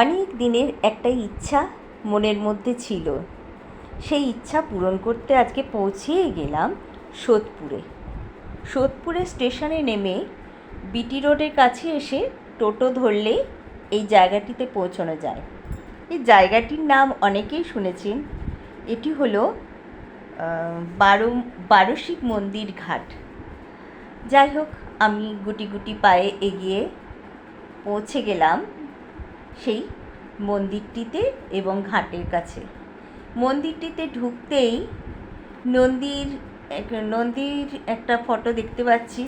অনেক দিনের একটা ইচ্ছা মনের মধ্যে ছিল। সেই ইচ্ছা পূরণ করতে আজকে পৌঁছেই গেলাম সোদপুরে। সোদপুরে স্টেশনে নেমে বিটি রোডের কাছে এসে টোটো ধরলেই এই জায়গাটিতে পৌঁছানো যায়। এই জায়গাটির নাম অনেকেই শুনেছেন। এটি হলো বারোশিব মন্দির ঘাট। যাই হোক, আমি গুটি গুটি পায়ে এগিয়ে পৌঁছে গেলাম সেই মন্দিরটিতে এবং ঘাটের কাছে। মন্দিরটিতে ঢুকতেই নন্দীর একটা ফটো দেখতে পাচ্ছি,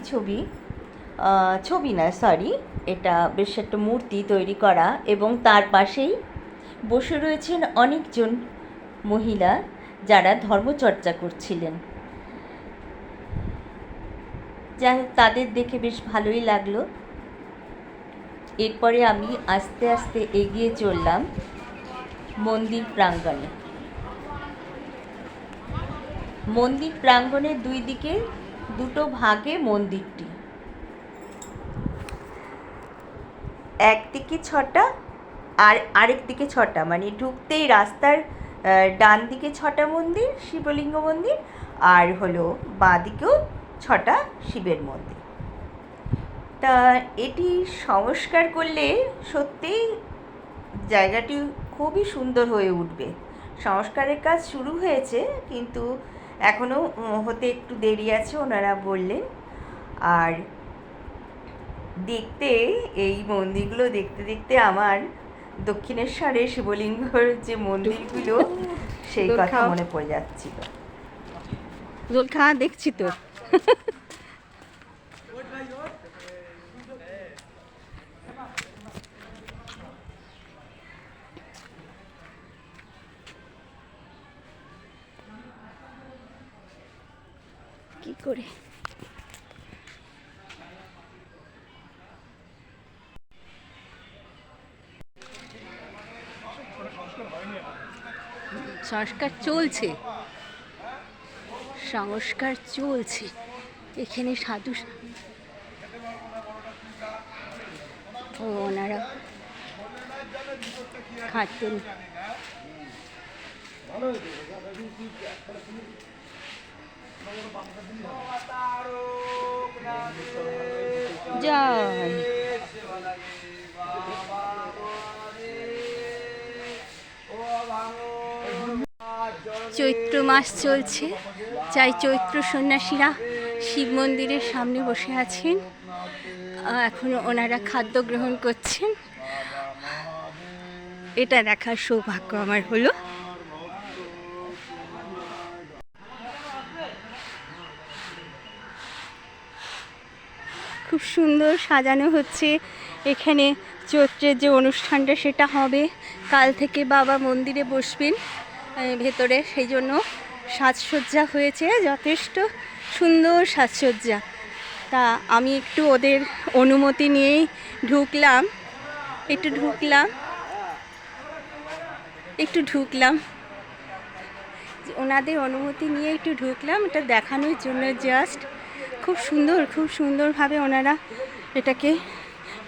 ছবি না সরি, এটা বেশ একটা মূর্তি তৈরি করা, এবং তার পাশেই বসে রয়েছেন অনেকজন মহিলা যারা ধর্মচর্চা করছিলেন। যাই হোক, তাদের দেখে বেশ ভালোই লাগলো। এরপরে আমি আস্তে আস্তে এগিয়ে চললাম মন্দির প্রাঙ্গণে। মন্দির প্রাঙ্গণের দুই দিকে দুটো ভাগে মন্দিরটি, একদিকে 6টা আর আরেক দিকে 6টা, মানে ঢুকতেই রাস্তার ডান দিকে 6টা মন্দির, শিবলিঙ্গ মন্দির, আর হলো বাঁ দিকেও 6টা শিবের মন্দির। তা এটি সংস্কার করলে সত্যিই জায়গাটি খুবই সুন্দর হয়ে উঠবে। সংস্কারের কাজ শুরু হয়েছে, কিন্তু এখনও হতে একটু দেরি আছে ওনারা বললেন। আর এই মন্দিরগুলো দেখতে দেখতে আমার দক্ষিণেশ্বরের শিবলিঙ্গর যে মন্দিরগুলো সেই কথা মনে পড়ে যাচ্ছিল। দোল খাওয়া দেখছি তো। কি করে সংস্কার চলছে, এখানে সাধু ওনারা খাতেন। জয় চৈত্র মাস চলছে, তাই চৈত্র সন্ন্যাসীরা শিব মন্দিরের সামনে বসে আছেন। এখনো ওনারা খাদ্য গ্রহণ করছেন। এটা দেখার সৌভাগ্য আমার হলো। খুব সুন্দর সাজানো হচ্ছে এখানে। চৈত্রের যে অনুষ্ঠানটা সেটা হবে কাল থেকে। বাবা মন্দিরে বসবেন ভেতরে, সেই জন্য সাজসজ্জা হয়েছে, যথেষ্ট সুন্দর সাজসজ্জা। তা আমি একটু ওদের অনুমতি নিয়েই ঢুকলাম, ওনাদের অনুমতি নিয়ে একটু ঢুকলাম। এটা দেখানোর জন্য জাস্ট। খুব সুন্দরভাবে ওনারা এটাকে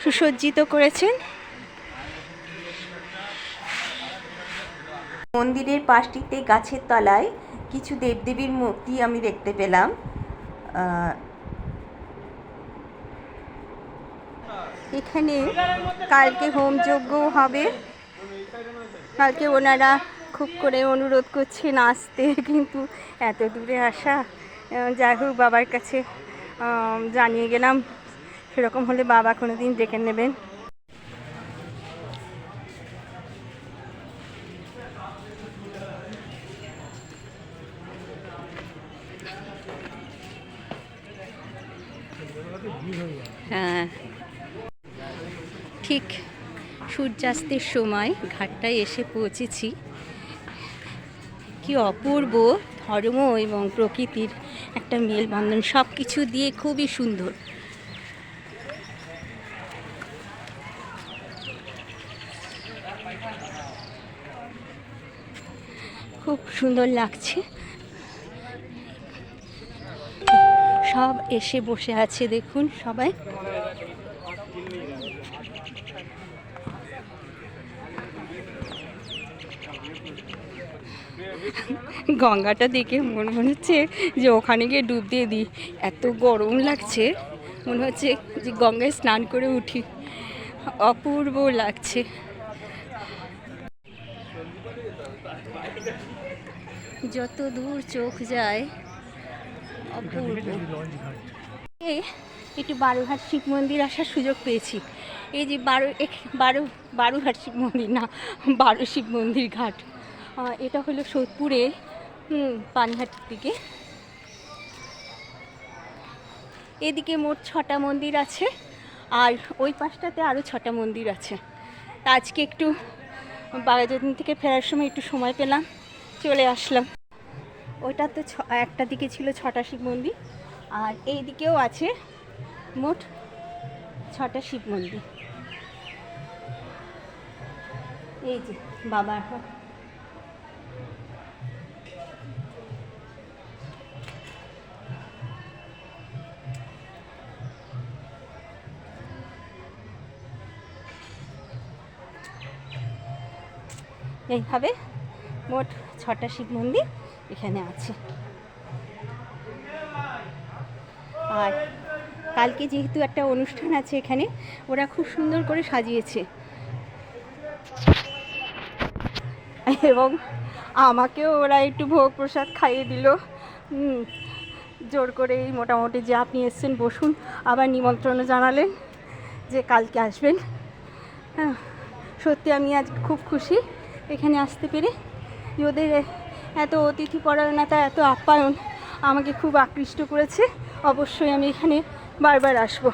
সুসজ্জিত করেছেন। মন্দিরের পাশটিতে গাছের তলায় কিছু দেবদেবীর মূর্তি আমি দেখতে পেলাম। এখানে কালকে হোমযজ্ঞ হবে। কালকে ওনারা খুব করে অনুরোধ করছেন আসতে, কিন্তু এত দূরে আসা, যাই হোক বাবার কাছে জানিয়ে গেলাম, সেরকম হলে বাবা কোনো দিন ডেকে নেবেন। হ্যাঁ, ঠিক সূর্যাস্তের সময় ঘাটটায় এসে পৌঁছেছি। কি অপূর্ব ধর্ম এবং প্রকৃতির একটা মেলবন্ধন, সব কিছু দিয়ে খুবই সুন্দর। খুব সুন্দর লাগছে। সব এসে বসে আছে, দেখুন সবাই। গঙ্গাটা দেখে মনে হচ্ছে যে ওখানে গিয়ে ডুব দিয়ে দিই, এত গরম লাগছে, মনে হচ্ছে যে গঙ্গায় স্নান করে উঠি, অপূর্ব লাগছে। যত দূর চোখ যায় অপূর্ব। একটু বারুঘাট শিব মন্দির আসার সুযোগ পেয়েছি। এই যে বারুঘাট শিব মন্দির না, বারো শিব মন্দির ঘাট। এটা হলো সোদপুরে, পানিহাটির দিকে। এদিকে মোট 6টা মন্দির আছে, আর ওই পাশটাতে আরও 6টা মন্দির আছে। তা আজকে একটু বাঘাযতীন থেকে ফেরার সময় একটু সময় পেলাম, চলে আসলাম। ওটা তো একটা দিকে ছিল 6টা শিব মন্দির, আর এই দিকেও আছে মোট 6টা শিব মন্দির। এই যে বাবার এইভাবে মোট 6টা শিব মন্দির এখানে আছে। আর কালকে যেহেতু একটা অনুষ্ঠান আছে এখানে, ওরা খুব সুন্দর করে সাজিয়েছে, এবং আমাকেও ওরা একটু ভোগ প্রসাদ খাইয়ে দিল জোর করেই। মোটামুটি যে আপনি এসছেন বসুন, আবার নিমন্ত্রণও জানালেন যে কালকে আসবেন। হ্যাঁ, সত্যি আমি আজ খুব খুশি এখানে আসতে পেরে। ওদের এত অতিথি পরায়ণতা, এত আপ্যায়ন আমাকে খুব আকৃষ্ট করেছে। অবশ্যই আমি এখানে বারবার আসবো।